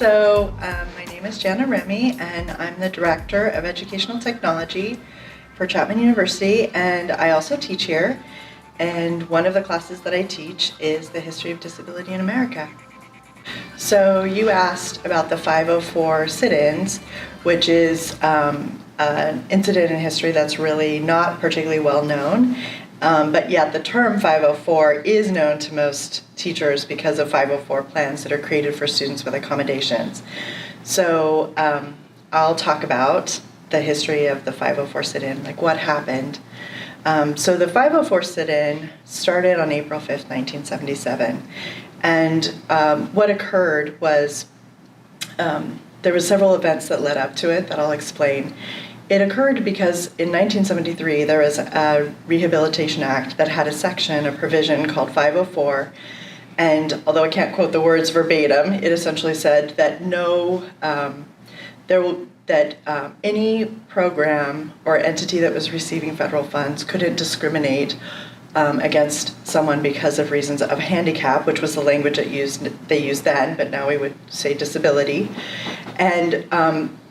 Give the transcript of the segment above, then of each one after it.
My name is Jana Remy, and I'm the Director of Educational Technology for Chapman University, and I also teach here. And one of the classes that I teach is the History of Disability in America. So you asked about the 504 sit-ins, which is an incident in history that's really not particularly well known. But yet the term 504 is known to most teachers because of 504 plans that are created for students with accommodations. So I'll talk about the history of the 504 sit-in, like what happened. So the 504 sit-in started on April 5th, 1977. And what occurred was there were several events that led up to it that I'll explain. It occurred because in 1973, there was a Rehabilitation Act that had a section, a provision called 504, and although I can't quote the words verbatim, it essentially said that any program or entity that was receiving federal funds couldn't discriminate against someone because of reasons of handicap, which was the language they used then, but now we would say disability. And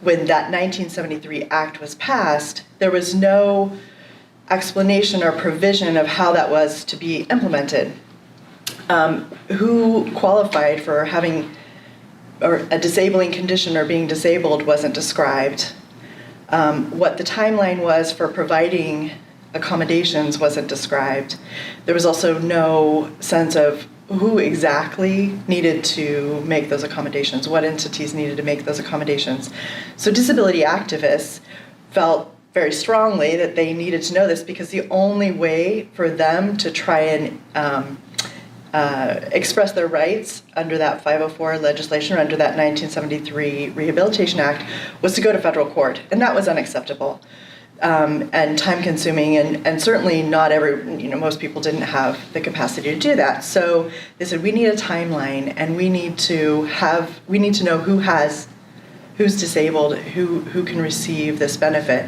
when that 1973 Act was passed, there was no explanation or provision of how that was to be implemented. Who qualified for having a disabling condition or being disabled wasn't described. What the timeline was for providing accommodations wasn't described. There was also no sense of who exactly needed to make those accommodations, what entities needed to make those accommodations. So disability activists felt very strongly that they needed to know this because the only way for them to try and express their rights under that 504 legislation or under that 1973 Rehabilitation Act was to go to federal court, and that was unacceptable. And time-consuming, and certainly not most people didn't have the capacity to do that. So they said, we need a timeline, and we need to know who's disabled, who can receive this benefit,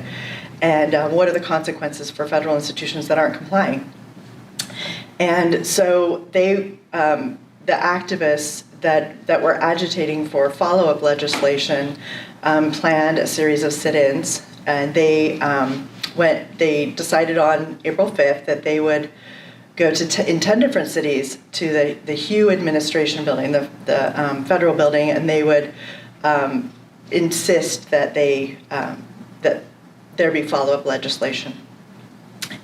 and what are the consequences for federal institutions that aren't complying. And so the activists that were agitating for follow-up legislation planned a series of sit-ins. And they decided on April 5th that they would go in 10 different cities to the Hugh Administration Building, the federal building, and they would insist that that there be follow-up legislation.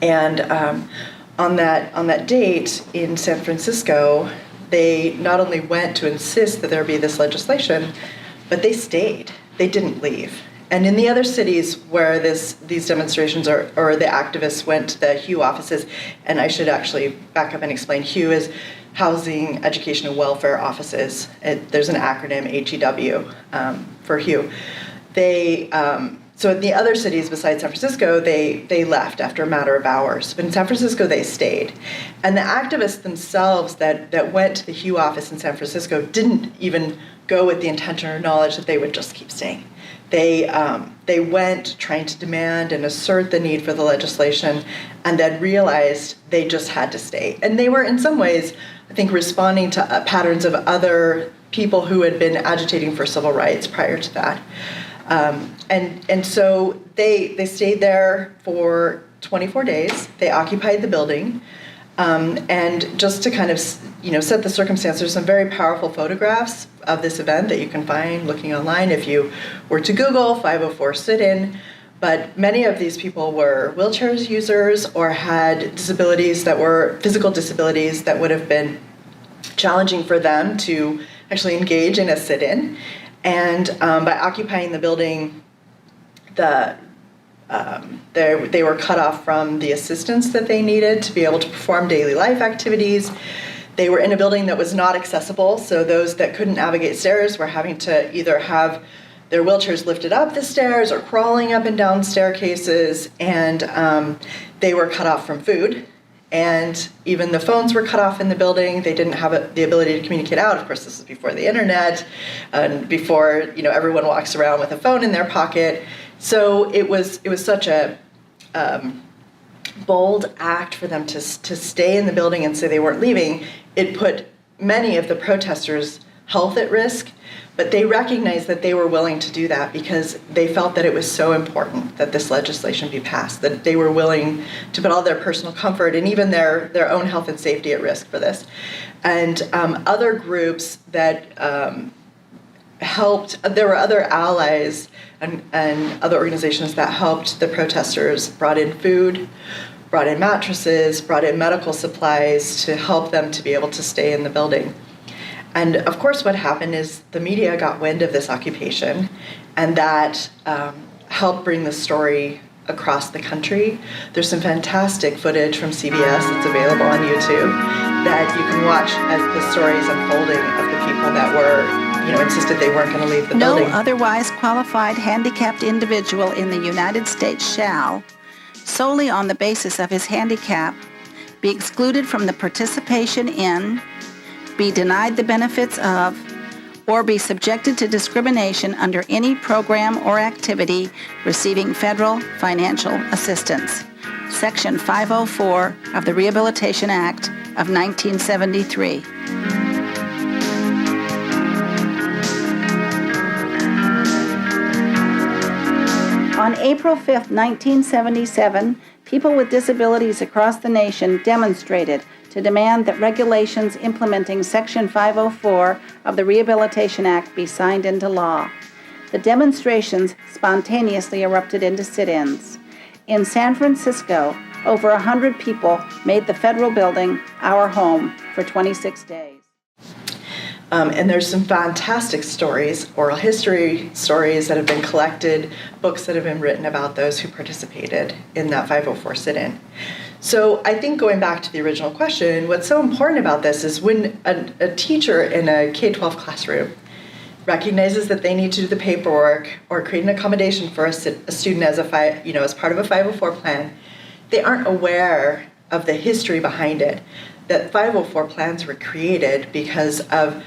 And on that date in San Francisco, they not only went to insist that there be this legislation, but they stayed. They didn't leave. And in the other cities where these demonstrations or the activists went to the Hugh offices, and I should actually back up and explain, Hugh is Housing, Education, and Welfare Offices. There's an acronym, HEW, for Hugh. So in the other cities besides San Francisco, they left after a matter of hours. But in San Francisco, they stayed. And the activists themselves that went to the Hugh office in San Francisco didn't even go with the intention or knowledge that they would just keep staying. They went trying to demand and assert the need for the legislation, and then realized they just had to stay. And they were, in some ways, I think, responding to patterns of other people who had been agitating for civil rights prior to that. And so they stayed there for 24 days. They occupied the building. And just to kind of set the circumstance, there's some very powerful photographs of this event that you can find looking online if you were to Google 504 sit-in. But many of these people were wheelchair users or had disabilities that were physical disabilities that would have been challenging for them to actually engage in a sit-in. And by occupying the building, they were cut off from the assistance that they needed to be able to perform daily life activities. They were in a building that was not accessible, so those that couldn't navigate stairs were having to either have their wheelchairs lifted up the stairs or crawling up and down staircases, and they were cut off from food. And even the phones were cut off in the building. They didn't have the ability to communicate out. Of course, this is before the internet and before everyone walks around with a phone in their pocket. So it was such a bold act for them to stay in the building and say they weren't leaving. It put many of the protesters health at risk, but they recognized that they were willing to do that because they felt that it was so important that this legislation be passed, that they were willing to put all their personal comfort and even their own health and safety at risk for this. And other groups that helped, there were other allies and other organizations that helped the protesters, brought in food, brought in mattresses, brought in medical supplies to help them to be able to stay in the building. And of course what happened is the media got wind of this occupation, and that helped bring the story across the country. There's some fantastic footage from CBS that's available on YouTube that you can watch as the stories unfolding of the people that were, insisted they weren't going to leave the building. No otherwise qualified handicapped individual in the United States shall, solely on the basis of his handicap, be excluded from the participation in, be denied the benefits of, or be subjected to discrimination under any program or activity receiving federal financial assistance. Section 504 of the Rehabilitation Act of 1973. On April 5, 1977, people with disabilities across the nation demonstrated to demand that regulations implementing Section 504 of the Rehabilitation Act be signed into law. The demonstrations spontaneously erupted into sit-ins. In San Francisco, over 100 people made the federal building our home for 26 days. And there's some fantastic stories, oral history stories that have been collected, books that have been written about those who participated in that 504 sit-in. So I think going back to the original question, what's so important about this is when a teacher in a K-12 classroom recognizes that they need to do the paperwork or create an accommodation for a student as part of a 504 plan, they aren't aware of the history behind it. That 504 plans were created because of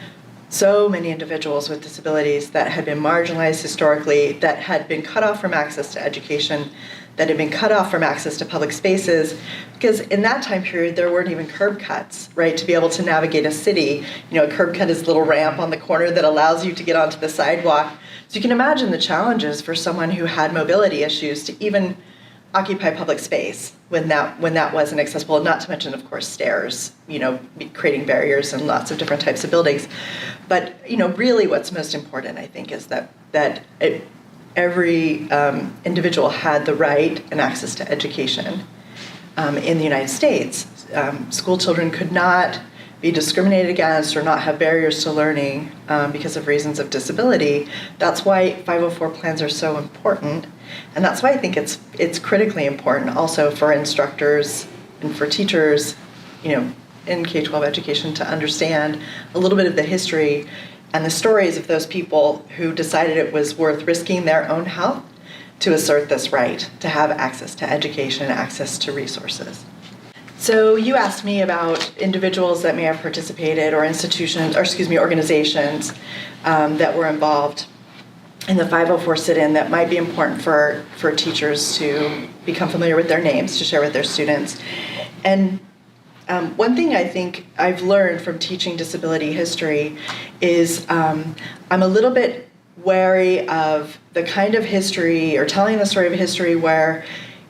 so many individuals with disabilities that had been marginalized historically, that had been cut off from access to education, that had been cut off from access to public spaces, because in that time period there weren't even curb cuts, right, to be able to navigate a city. A curb cut is a little ramp on the corner that allows you to get onto the sidewalk. So you can imagine the challenges for someone who had mobility issues to even occupy public space when that wasn't accessible, not to mention, of course, stairs, creating barriers in lots of different types of buildings. But, really what's most important, I think, is that every individual had the right and access to education in the United States. School children could not be discriminated against or not have barriers to learning because of reasons of disability. That's why 504 plans are so important. And that's why I think it's critically important also for instructors and for teachers, in K-12 education to understand a little bit of the history and the stories of those people who decided it was worth risking their own health to assert this right to have access to education, access to resources. So you asked me about individuals that may have participated or organizations that were involved in the 504 sit-in that might be important for teachers to become familiar with their names, to share with their students. And one thing I think I've learned from teaching disability history is I'm a little bit wary of the kind of history or telling the story of history where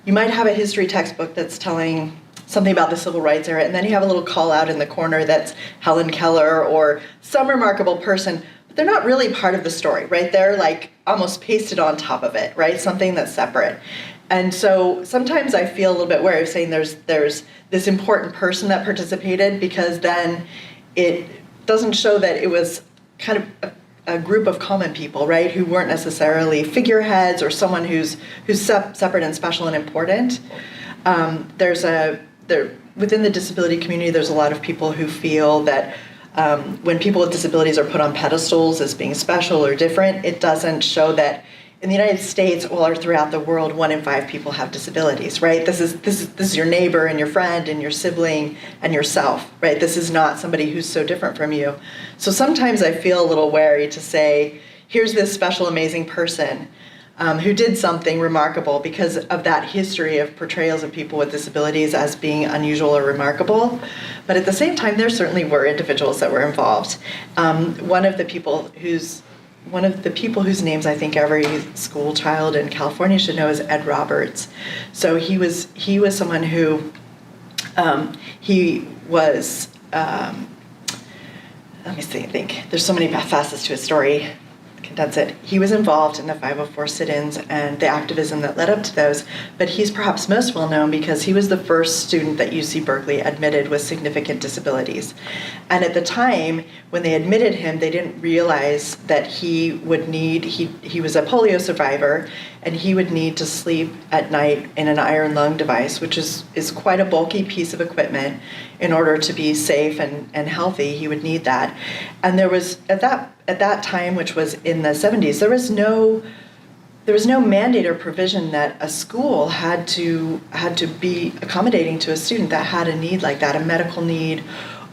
you might have a history textbook that's telling something about the civil rights era, and then you have a little call out in the corner that's Helen Keller or some remarkable person, but they're not really part of the story, right? They're like almost pasted on top of it, right? Something that's separate. And so sometimes I feel a little bit wary of saying there's this important person that participated, because then it doesn't show that it was kind of a group of common people, right, who weren't necessarily figureheads or someone who's separate and special and important. Within the disability community, there's a lot of people who feel that when people with disabilities are put on pedestals as being special or different, it doesn't show that in the United States or throughout the world, 1 in 5 people have disabilities, right? This is your neighbor and your friend and your sibling and yourself, right? This is not somebody who's so different from you. So sometimes I feel a little wary to say, here's this special, amazing person who did something remarkable because of that history of portrayals of people with disabilities as being unusual or remarkable. But at the same time, there certainly were individuals that were involved. One of the people whose names I think every school child in California should know is Ed Roberts. So he was someone who he was. Let me see. I think there's so many facets to his story. Condense it. He was involved in the 504 sit-ins and the activism that led up to those, but he's perhaps most well known because he was the first student that UC Berkeley admitted with significant disabilities. And at the time, when they admitted him, they didn't realize that he was a polio survivor, and he would need to sleep at night in an iron lung device, which is quite a bulky piece of equipment. In order to be safe and healthy, he would need that. And there was, at that time, which was in the 70s, there was no mandate or provision that a school had to be accommodating to a student that had a need like that, a medical need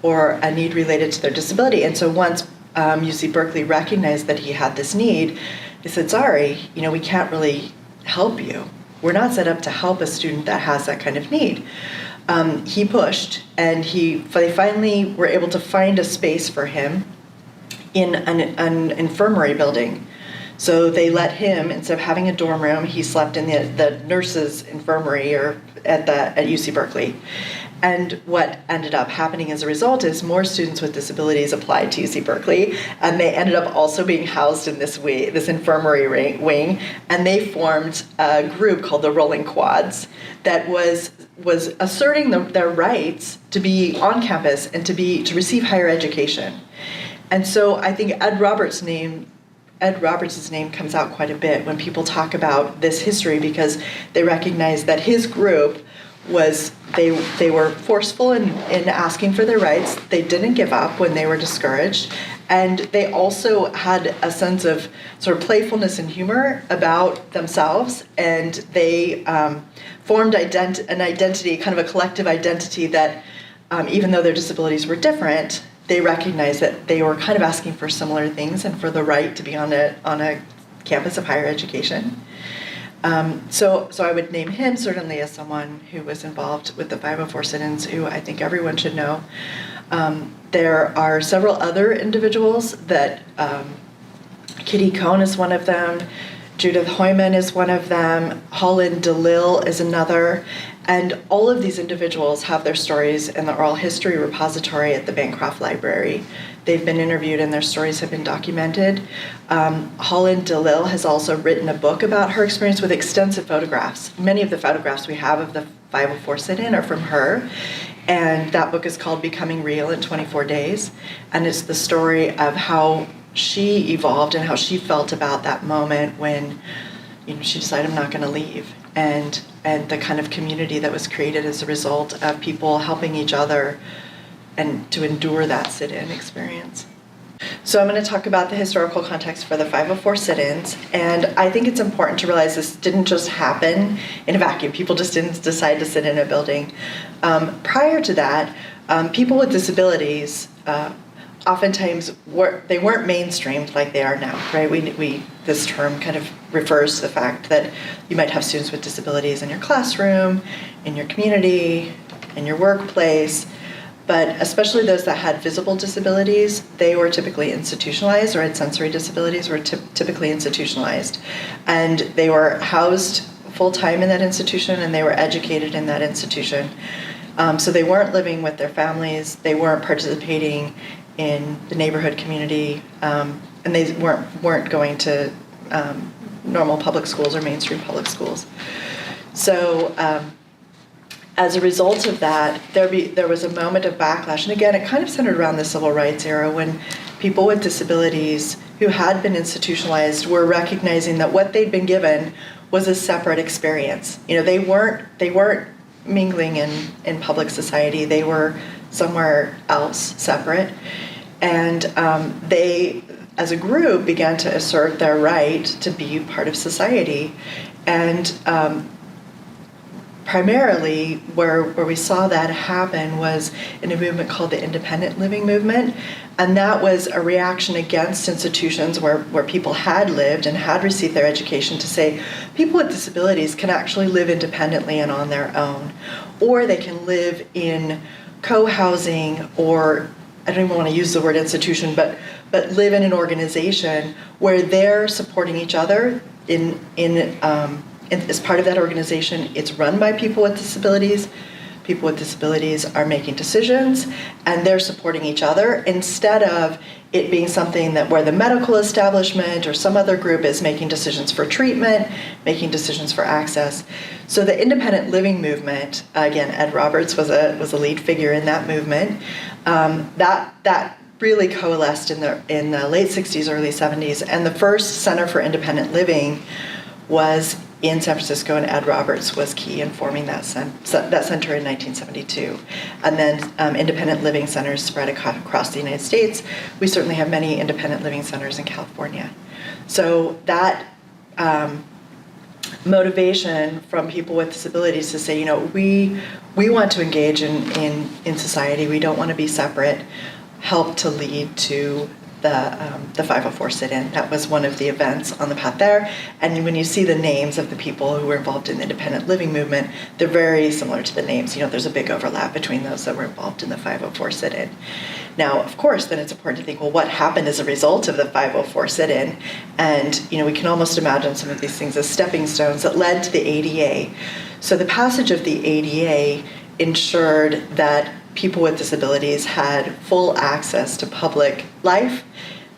or a need related to their disability. And so once UC Berkeley recognized that he had this need, they said, sorry, we can't really help you. We're not set up to help a student that has that kind of need. He pushed, and they finally were able to find a space for him in an infirmary building. So they let him, instead of having a dorm room, he slept in the nurses' infirmary or at UC Berkeley. And what ended up happening as a result is more students with disabilities applied to UC Berkeley, and they ended up also being housed in this infirmary wing, and they formed a group called the Rolling Quads that was asserting their rights to be on campus and to receive higher education. And so I think Ed Roberts' name comes out quite a bit when people talk about this history, because they recognize that his group they were forceful in asking for their rights. They didn't give up when they were discouraged. And they also had a sense of sort of playfulness and humor about themselves. And they formed an identity, kind of a collective identity that even though their disabilities were different, they recognized that they were kind of asking for similar things and for the right to be on a campus of higher education. So I would name him certainly as someone who was involved with the 504 sit-ins, who I think everyone should know. There are several other individuals that Kitty Cohn is one of them, Judith Hoyman is one of them, Holland DeLille is another, and all of these individuals have their stories in the oral history repository at the Bancroft Library. They've been interviewed and their stories have been documented. Holland DeLille has also written a book about her experience with extensive photographs. Many of the photographs we have of the 504 sit-in are from her. And that book is called Becoming Real in 24 Days. And it's the story of how she evolved and how she felt about that moment when she decided, I'm not going to leave. And the kind of community that was created as a result of people helping each other and to endure that sit-in experience. So I'm going to talk about the historical context for the 504 sit-ins, and I think it's important to realize this didn't just happen in a vacuum. People just didn't decide to sit in a building. Prior to that, people with disabilities oftentimes weren't mainstreamed like they are now, right? This term kind of refers to the fact that you might have students with disabilities in your classroom, in your community, in your workplace. But especially those that had visible disabilities, they were typically institutionalized, or had sensory disabilities, were typically institutionalized. And they were housed full-time in that institution, and they were educated in that institution. So they weren't living with their families, they weren't participating in the neighborhood community, and they weren't going to normal public schools or mainstream public schools. So as a result of that, there was a moment of backlash. And again, it kind of centered around the civil rights era, when people with disabilities who had been institutionalized were recognizing that what they'd been given was a separate experience. They weren't mingling in public society. They were somewhere else, separate. And they, as a group, began to assert their right to be part of society. And primarily where we saw that happen was in a movement called the independent living movement. And that was a reaction against institutions where people had lived and had received their education, to say people with disabilities can actually live independently and on their own, or they can live in co-housing, or I don't even want to use the word institution, but live in an organization where they're supporting each other as part of that organization. It's run by people with disabilities. People with disabilities are making decisions, and they're supporting each other, instead of it being something that where the medical establishment or some other group is making decisions for treatment, making decisions for access. So the independent living movement, again, Ed Roberts was a lead figure in that movement. That really coalesced in the late 60s, early 70s, and the first Center for Independent Living was in San Francisco, and Ed Roberts was key in forming that center in 1972. And then independent living centers spread across the United States. We certainly have many independent living centers in California. So that motivation from people with disabilities to say, we want to engage in society, we don't want to be separate, helped to lead to the 504 sit-in. That was one of the events on the path there. And when you see the names of the people who were involved in the independent living movement, they're very similar to the names. There's a big overlap between those that were involved in the 504 sit-in. Now, of course, then it's important to think, well, what happened as a result of the 504 sit-in? And, we can almost imagine some of these things as stepping stones that led to the ADA. So the passage of the ADA ensured that people with disabilities had full access to public life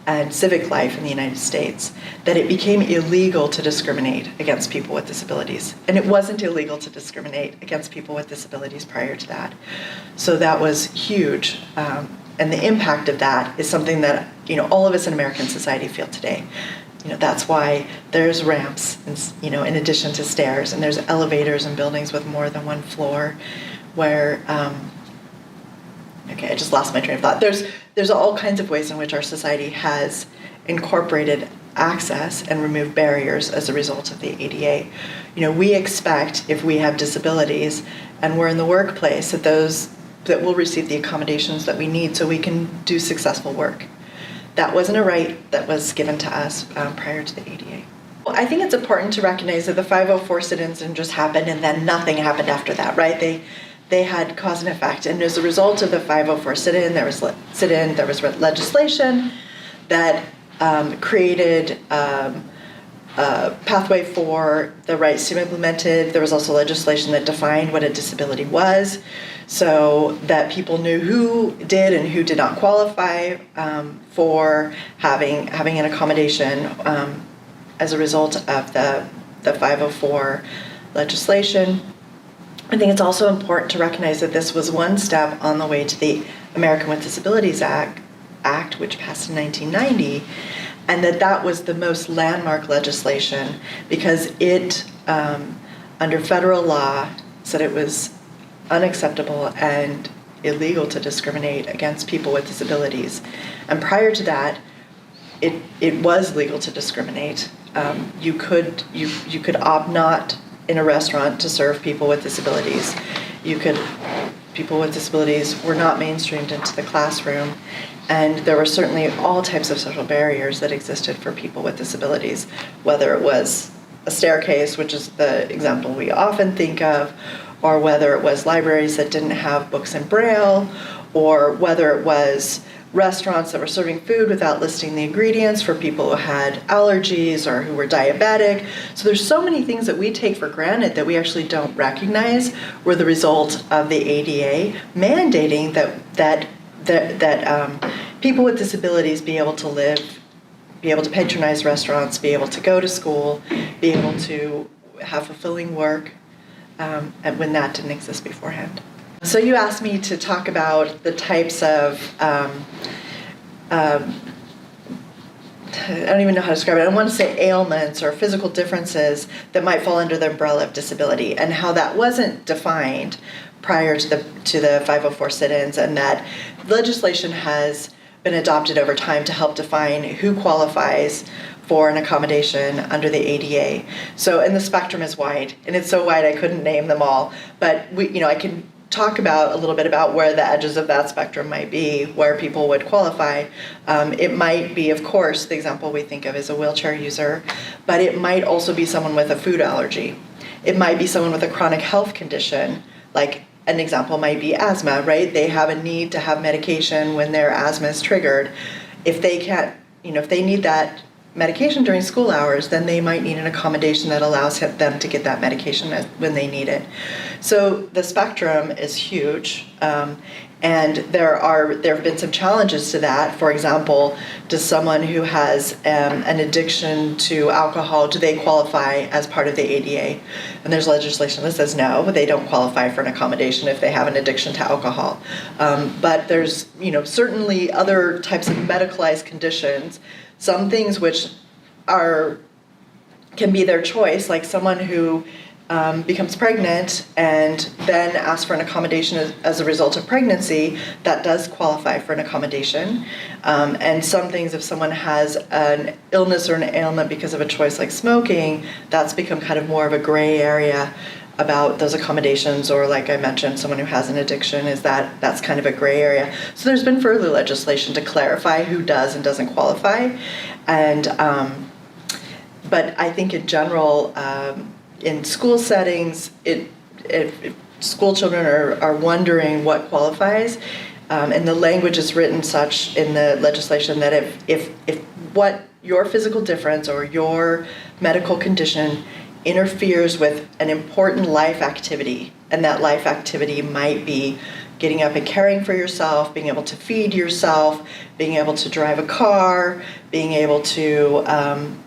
and civic life in the United States, that it became illegal to discriminate against people with disabilities. And it wasn't illegal to discriminate against people with disabilities prior to that. So that was huge. And the impact of that is something that, all of us in American society feel today. That's why there's ramps, in addition to stairs, and there's elevators in buildings with more than one floor where, I just lost my train of thought. There's all kinds of ways in which our society has incorporated access and removed barriers as a result of the ADA. We expect, if we have disabilities and we're in the workplace, that we'll receive the accommodations that we need so we can do successful work. That wasn't a right that was given to us prior to the ADA. Well, I think it's important to recognize that the 504 sit-ins didn't just happen and then nothing happened after that, right? They had cause and effect, and as a result of the 504 sit-in, there was legislation that created a pathway for the rights to be implemented. There was also legislation that defined what a disability was, so that people knew who did and who did not qualify for having an accommodation as a result of the 504 legislation. I think it's also important to recognize that this was one step on the way to the American with Disabilities Act, which passed in 1990, and that was the most landmark legislation because it, under federal law, said it was unacceptable and illegal to discriminate against people with disabilities. And prior to that, it was legal to discriminate. You could opt not in a restaurant to serve people with disabilities. People with disabilities were not mainstreamed into the classroom, and there were certainly all types of social barriers that existed for people with disabilities, whether it was a staircase, which is the example we often think of, or whether it was libraries that didn't have books in Braille, or whether it was restaurants that were serving food without listing the ingredients for people who had allergies or who were diabetic. So there's so many things that we take for granted that we actually don't recognize were the result of the ADA mandating that people with disabilities be able to live, be able to patronize restaurants, be able to go to school, be able to have fulfilling work, and when that didn't exist beforehand. So you asked me to talk about the types of, I don't even know how to describe it. I want to say ailments or physical differences that might fall under the umbrella of disability, and how that wasn't defined prior to the 504 sit-ins, and that legislation has been adopted over time to help define who qualifies for an accommodation under the ADA. So, and the spectrum is wide, and it's so wide I couldn't name them all, but I can talk about a little bit about where the edges of that spectrum might be, where people would qualify. It might be, of course, the example we think of is a wheelchair user, but it might also be someone with a food allergy. It might be someone with a chronic health condition, like an example might be asthma, right? They have a need to have medication when their asthma is triggered. If they can't, if they need that medication during school hours, then they might need an accommodation that allows them to get that medication when they need it. So the spectrum is huge, and there have been some challenges to that. For example, does someone who has an addiction to alcohol, do they qualify as part of the ADA? And there's legislation that says no, they don't qualify for an accommodation if they have an addiction to alcohol. But there's certainly other types of medicalized conditions. Some things which can be their choice, like someone who becomes pregnant and then asks for an accommodation as a result of pregnancy, that does qualify for an accommodation. And some things, if someone has an illness or an ailment because of a choice like smoking, that's become kind of more of a gray area about those accommodations, or like I mentioned, someone who has an addiction, that's kind of a gray area. So there's been further legislation to clarify who does and doesn't qualify. And but I think in general, in school settings, if school children are wondering what qualifies, and the language is written such in the legislation that if what your physical difference or your medical condition interferes with an important life activity, and that life activity might be getting up and caring for yourself, being able to feed yourself, being able to drive a car, being able to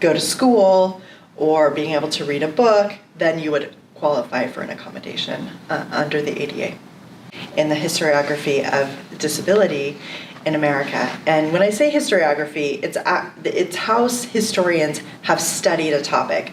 go to school, or being able to read a book, then you would qualify for an accommodation under the ADA. In the historiography of disability in America. And when I say historiography, it's how historians have studied a topic.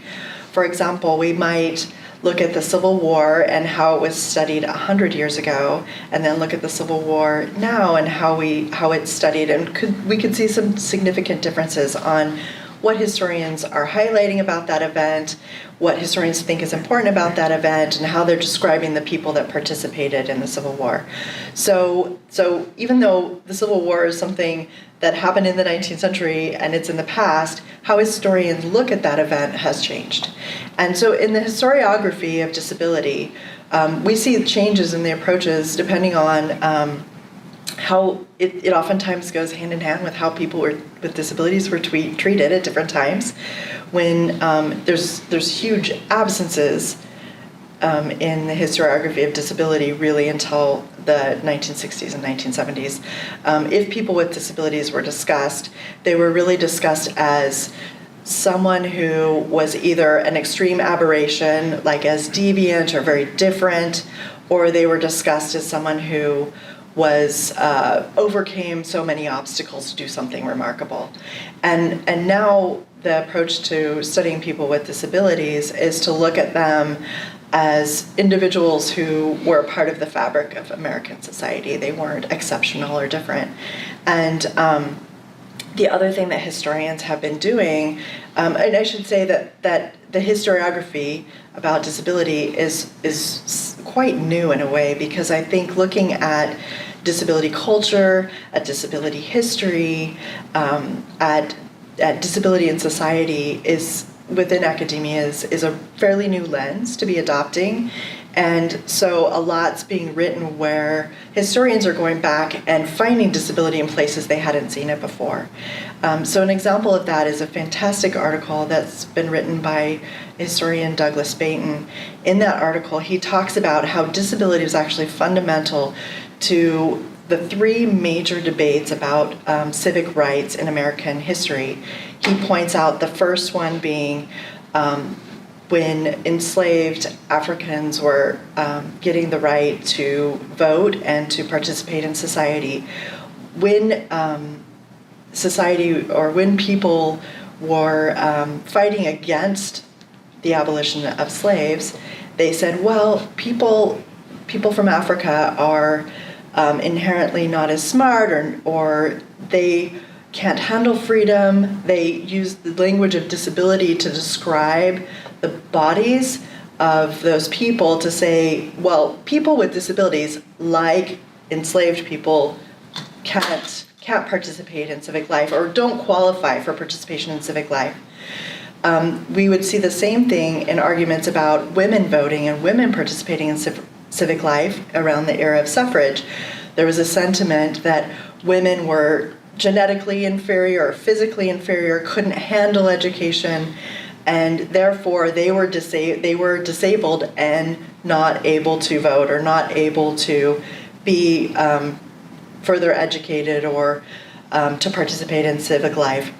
For example, we might look at the Civil War and how it was studied 100 years ago, and then look at the Civil War now and how it's studied, and we could see some significant differences on what historians are highlighting about that event, what historians think is important about that event, and how they're describing the people that participated in the Civil War. So even though the Civil War is something that happened in the 19th century and it's in the past, how historians look at that event has changed. And so in the historiography of disability, we see changes in the approaches depending on how it oftentimes goes hand in hand with how people with disabilities were treated at different times. When there's huge absences in the historiography of disability really until the 1960s and 1970s. If people with disabilities were discussed, they were really discussed as someone who was either an extreme aberration, like as deviant or very different, or they were discussed as someone who was overcame so many obstacles to do something remarkable. And now the approach to studying people with disabilities is to look at them as individuals who were a part of the fabric of American society. They weren't exceptional or different. And the other thing that historians have been doing, and I should say that the historiography about disability is quite new in a way, because I think looking at disability culture, at disability history, at disability in society within academia is a fairly new lens to be adopting. And so a lot's being written where historians are going back and finding disability in places they hadn't seen it before. So an example of that is a fantastic article that's been written by historian Douglas Bainton. In that article, he talks about how disability is actually fundamental to the three major debates about civic rights in American history. He points out the first one being when enslaved Africans were getting the right to vote and to participate in society. When society, or when people were fighting against the abolition of slaves, they said, well, people from Africa are inherently not as smart, or they can't handle freedom. They use the language of disability to describe the bodies of those people, to say, well, people with disabilities, like enslaved people, can't participate in civic life, or don't qualify for participation in civic life. We would see the same thing in arguments about women voting and women participating in civic life around the era of suffrage, there was a sentiment that women were genetically inferior or physically inferior, couldn't handle education, and therefore they were disabled and not able to vote or not able to be further educated or to participate in civic life.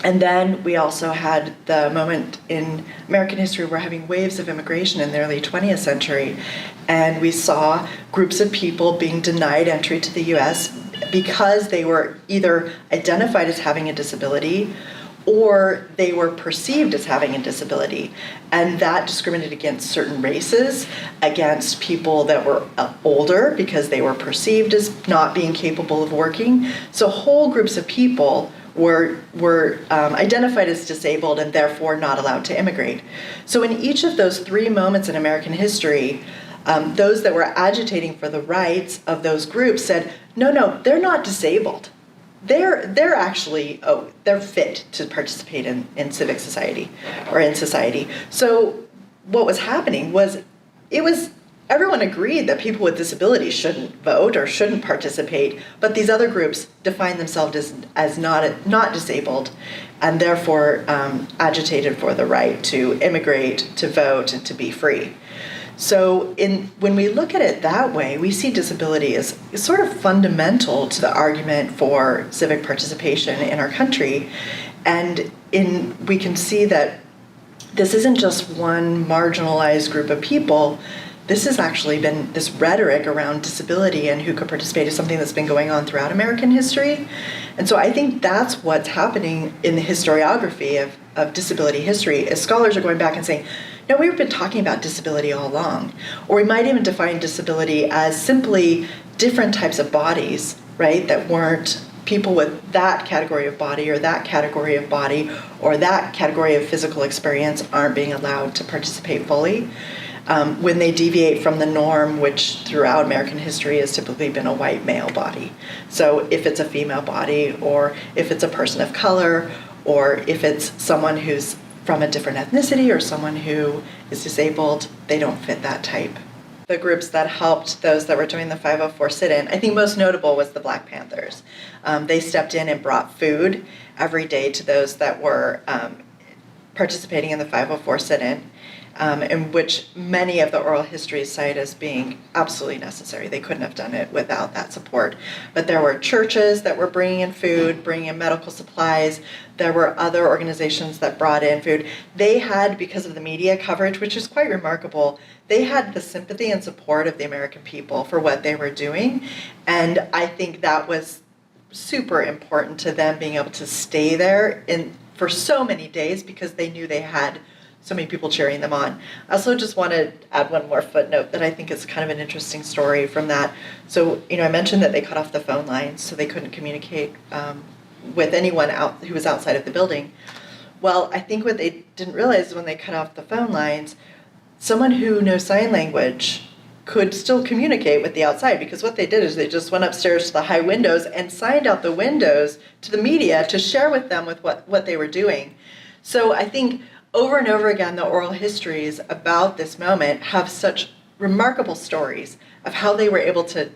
And then we also had the moment in American history where we're having waves of immigration in the early 20th century, and we saw groups of people being denied entry to the US because they were either identified as having a disability or they were perceived as having a disability. And that discriminated against certain races, against people that were older because they were perceived as not being capable of working. So whole groups of people were identified as disabled and therefore not allowed to immigrate. So in each of those three moments in American history, those that were agitating for the rights of those groups said, no, they're not disabled. They're actually, they're fit to participate in civic society or in society. So what was happening was, everyone agreed that people with disabilities shouldn't vote or shouldn't participate, but these other groups defined themselves as not disabled, and therefore agitated for the right to immigrate, to vote, and to be free. So when we look at it that way, we see disability as sort of fundamental to the argument for civic participation in our country. And we can see that this isn't just one marginalized group of people. This has actually been, this rhetoric around disability and who could participate is something that's been going on throughout American history. And so I think that's what's happening in the historiography of disability history, as scholars are going back and saying, no, we've been talking about disability all along. Or we might even define disability as simply different types of bodies, right, that weren't people with that category of body or that category of body or that category of physical experience aren't being allowed to participate fully. When they deviate from the norm, which throughout American history has typically been a white male body. So if it's a female body, or if it's a person of color, or if it's someone who's from a different ethnicity or someone who is disabled, they don't fit that type. The groups that helped those that were doing the 504 sit-in, I think most notable was the Black Panthers. They stepped in and brought food every day to those that were participating in the 504 sit-in, in which many of the oral histories cite as being absolutely necessary. They couldn't have done it without that support. But there were churches that were bringing in food, bringing in medical supplies. There were other organizations that brought in food. They had, because of the media coverage, which is quite remarkable, they had the sympathy and support of the American people for what they were doing. And I think that was super important to them being able to stay there for so many days because they knew they had so many people cheering them on. I also just want to add one more footnote that I think is kind of an interesting story from that. So, I mentioned that they cut off the phone lines so they couldn't communicate with anyone who was outside of the building. Well, I think what they didn't realize when they cut off the phone lines, someone who knows sign language could still communicate with the outside, because what they did is they just went upstairs to the high windows and signed out the windows to the media to share with them with what they were doing. So I think over and over again, the oral histories about this moment have such remarkable stories of how they were able to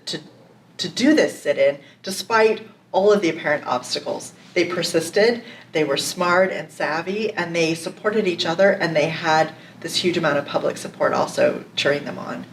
do this sit-in despite all of the apparent obstacles. They persisted, they were smart and savvy, and they supported each other, and they had this huge amount of public support also cheering them on.